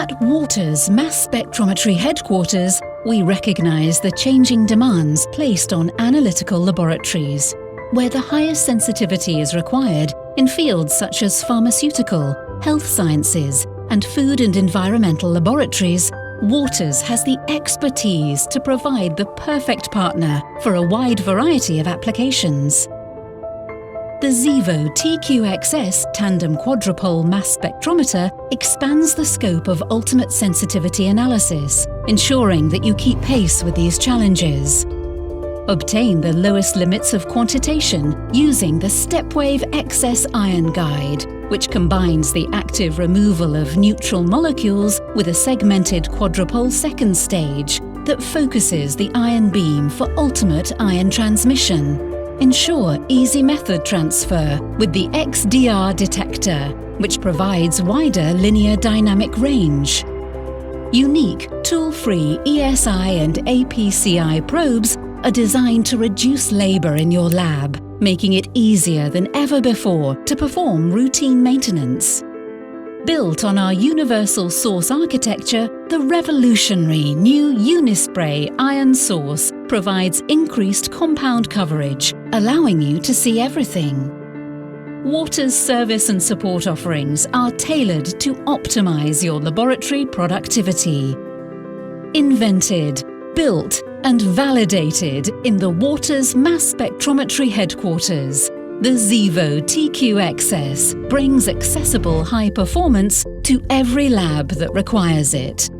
At Waters Mass Spectrometry Headquarters, we recognise the changing demands placed on analytical laboratories, where the highest sensitivity is required in fields such as pharmaceutical, health sciences, and food and environmental laboratories. Waters has the expertise to provide the perfect partner for a wide variety of applications. The Xevo TQ-XS tandem quadrupole mass spectrometer expands the scope of ultimate sensitivity analysis, ensuring that you keep pace with these challenges. Obtain the lowest limits of quantitation using the Stepwave XS Ion Guide, which combines the active removal of neutral molecules with a segmented quadrupole second stage that focuses the ion beam for ultimate ion transmission. Ensure easy method transfer with the XDR detector, which provides wider linear dynamic range. Unique tool-free ESI and APCI probes are designed to reduce labour in your lab, making it easier than ever before to perform routine maintenance. Built on our universal source architecture, the revolutionary new Unispray ion source provides increased compound coverage, allowing you to see everything. Waters service and support offerings are tailored to optimize your laboratory productivity. Invented, built, and validated in the Waters Mass Spectrometry Headquarters, the Xevo TQ-XS brings accessible high performance to every lab that requires it.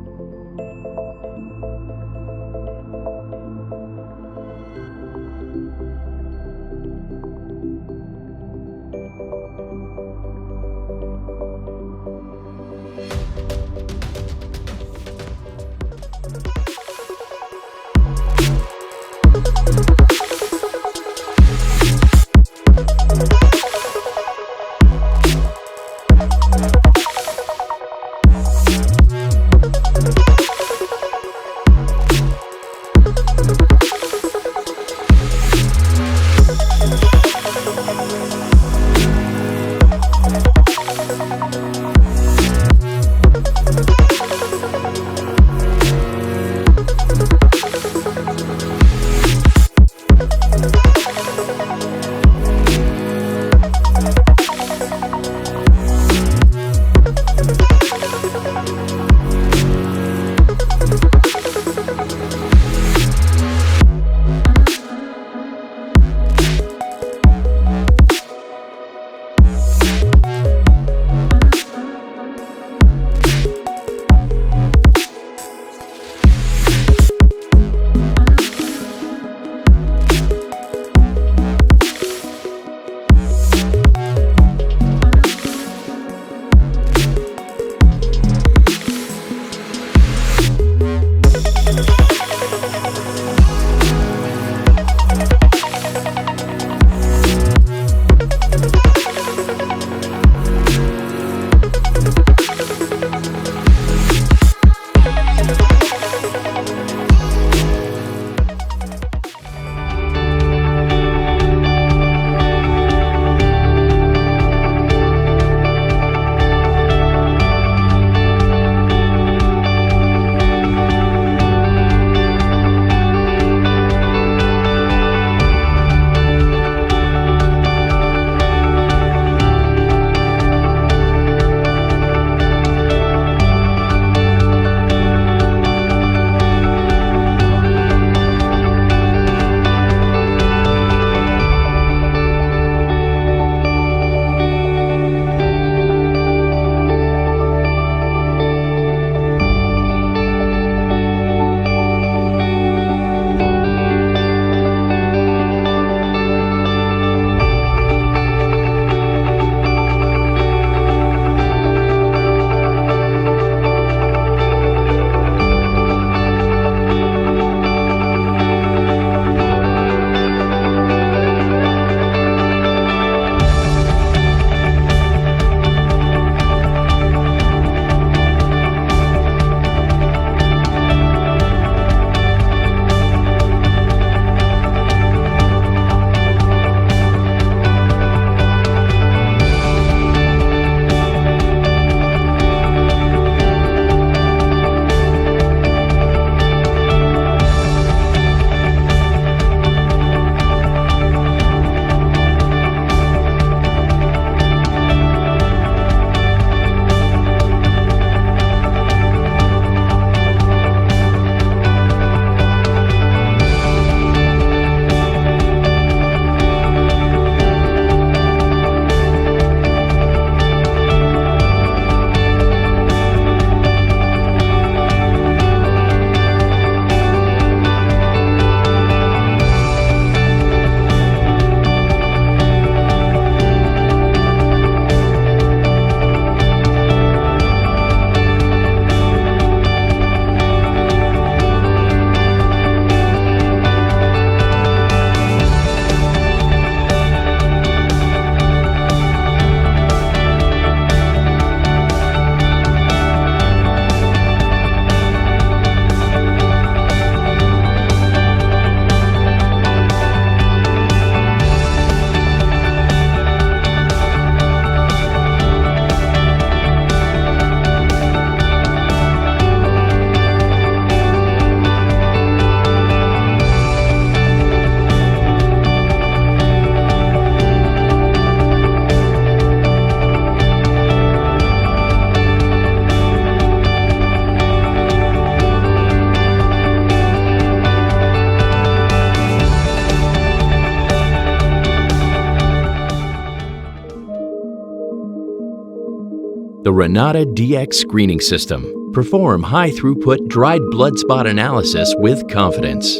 The Renata DX Screening System. Perform high-throughput dried blood spot analysis with confidence.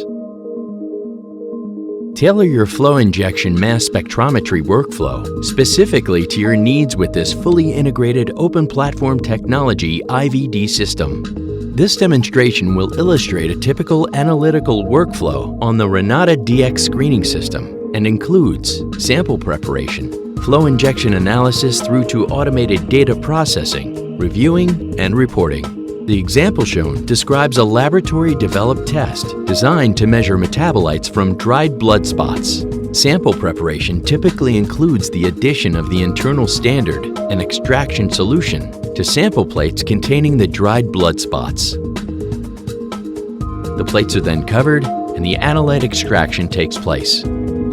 Tailor your flow injection mass spectrometry workflow specifically to your needs with this fully integrated open platform technology IVD system. This demonstration will illustrate a typical analytical workflow on the Renata DX Screening System and includes sample preparation, flow injection analysis through to automated data processing, reviewing, and reporting. The example shown describes a laboratory-developed test designed to measure metabolites from dried blood spots. Sample preparation typically includes the addition of the internal standard and extraction solution to sample plates containing the dried blood spots. The plates are then covered and the analyte extraction takes place.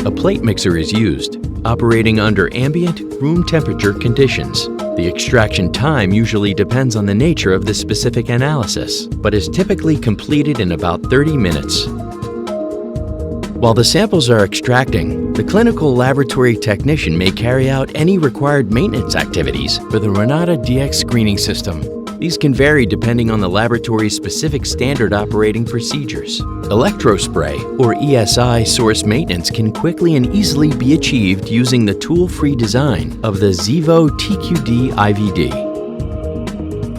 A plate mixer is used, operating under ambient, room temperature conditions. The extraction time usually depends on the nature of the specific analysis, but is typically completed in about 30 minutes. While the samples are extracting, the clinical laboratory technician may carry out any required maintenance activities for the Renata DX Screening System. These can vary depending on the laboratory's specific standard operating procedures. Electrospray, or ESI, source maintenance can quickly and easily be achieved using the tool-free design of the Zevo TQD IVD.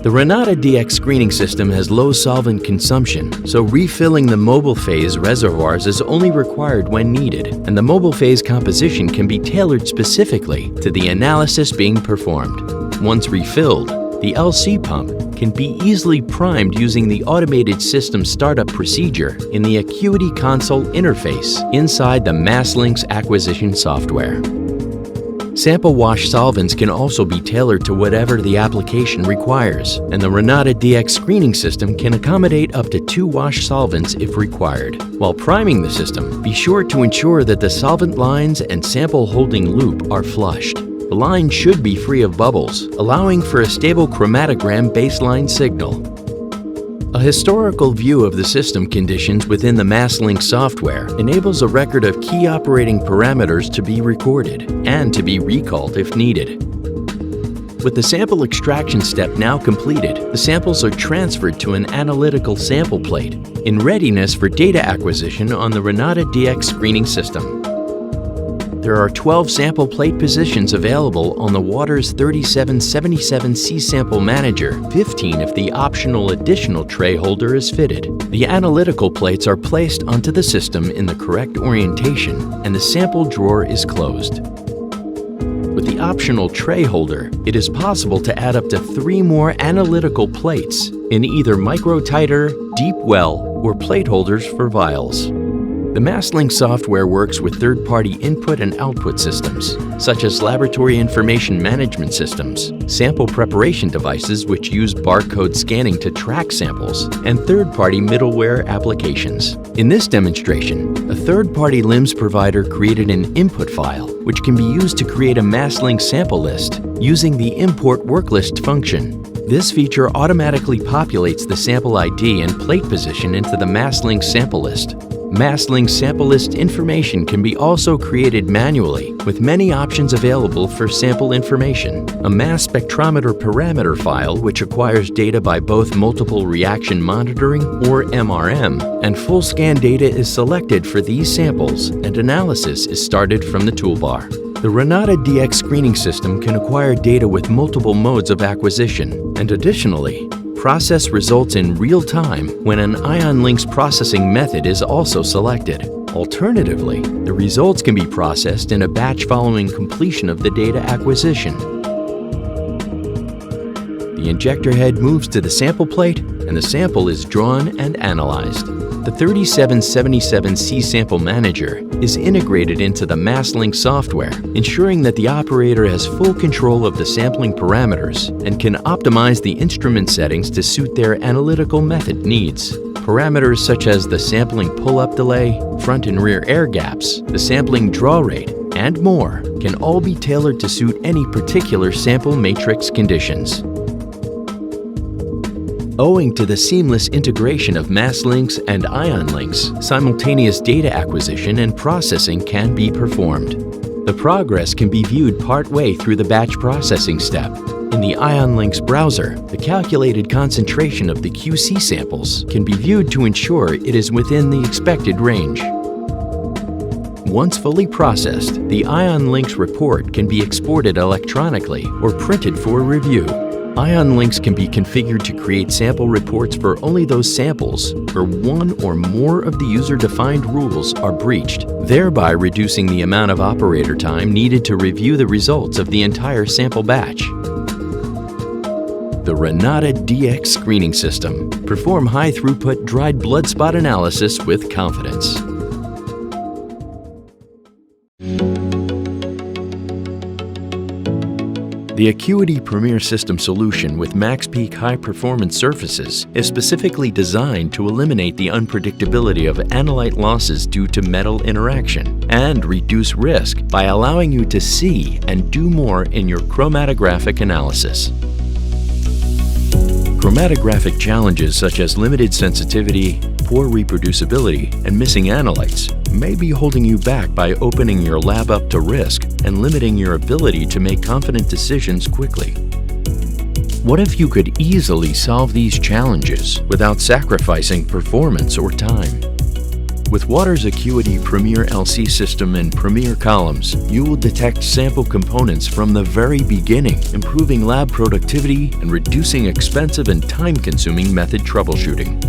The Renata DX Screening System has low solvent consumption, so refilling the mobile phase reservoirs is only required when needed, and the mobile phase composition can be tailored specifically to the analysis being performed. Once refilled, the LC pump can be easily primed using the automated system startup procedure in the Acuity Console interface inside the MassLynx acquisition software. Sample wash solvents can also be tailored to whatever the application requires, and the Renata DX Screening System can accommodate up to 2 wash solvents if required. While priming the system, be sure to ensure that the solvent lines and sample holding loop are flushed. The line should be free of bubbles, allowing for a stable chromatogram baseline signal. A historical view of the system conditions within the MassLynx software enables a record of key operating parameters to be recorded and to be recalled if needed. With the sample extraction step now completed, the samples are transferred to an analytical sample plate in readiness for data acquisition on the Renata DX Screening System. There are 12 sample plate positions available on the Waters 3777C Sample Manager, 15 if the optional additional tray holder is fitted. The analytical plates are placed onto the system in the correct orientation, and the sample drawer is closed. With the optional tray holder, it is possible to add up to 3 more analytical plates in either micro-titer, deep well, or plate holders for vials. The MassLynx software works with third-party input and output systems, such as laboratory information management systems, sample preparation devices which use barcode scanning to track samples, and third-party middleware applications. In this demonstration, a third-party LIMS provider created an input file, which can be used to create a MassLynx sample list using the import worklist function. This feature automatically populates the sample ID and plate position into the MassLynx sample list. MassLynx sample list information can be also created manually, with many options available for sample information. A mass spectrometer parameter file, which acquires data by both multiple reaction monitoring, or MRM, and full scan data is selected for these samples, and analysis is started from the toolbar. The Renata DX Screening System can acquire data with multiple modes of acquisition, and additionally, process results in real time when an IonLynx processing method is also selected. Alternatively, the results can be processed in a batch following completion of the data acquisition. The injector head moves to the sample plate, and the sample is drawn and analyzed. The 3777C Sample Manager is integrated into the MassLynx software, ensuring that the operator has full control of the sampling parameters and can optimize the instrument settings to suit their analytical method needs. Parameters such as the sampling pull-up delay, front and rear air gaps, the sampling draw rate, and more can all be tailored to suit any particular sample matrix conditions. Owing to the seamless integration of MassLynx and IonLynx, simultaneous data acquisition and processing can be performed. The progress can be viewed partway through the batch processing step. In the IonLinks browser, the calculated concentration of the QC samples can be viewed to ensure it is within the expected range. Once fully processed, the IonLinks report can be exported electronically or printed for review. IonLinks can be configured to create sample reports for only those samples where one or more of the user-defined rules are breached, thereby reducing the amount of operator time needed to review the results of the entire sample batch. The Renata DX screening system. Perform high-throughput dried blood spot analysis with confidence. The Acuity Premier System solution with MaxPeak high-performance surfaces is specifically designed to eliminate the unpredictability of analyte losses due to metal interaction and reduce risk by allowing you to see and do more in your chromatographic analysis. Chromatographic challenges such as limited sensitivity, poor reproducibility, and missing analytes may be holding you back by opening your lab up to risk and limiting your ability to make confident decisions quickly. What if you could easily solve these challenges without sacrificing performance or time? With Waters Acuity Premier LC system and Premier columns, you will detect sample components from the very beginning, improving lab productivity and reducing expensive and time-consuming method troubleshooting.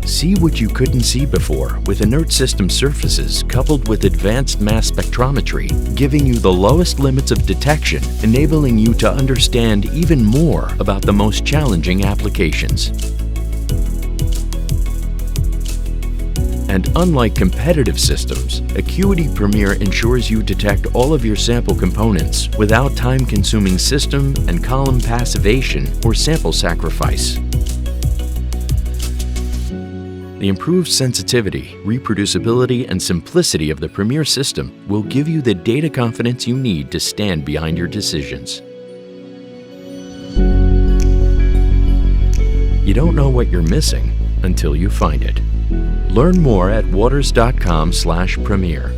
See what you couldn't see before with inert system surfaces coupled with advanced mass spectrometry, giving you the lowest limits of detection, enabling you to understand even more about the most challenging applications. And unlike competitive systems, Acuity Premier ensures you detect all of your sample components without time-consuming system and column passivation or sample sacrifice. The improved sensitivity, reproducibility, and simplicity of the Premier system will give you the data confidence you need to stand behind your decisions. You don't know what you're missing until you find it. Learn more at waters.com/premier.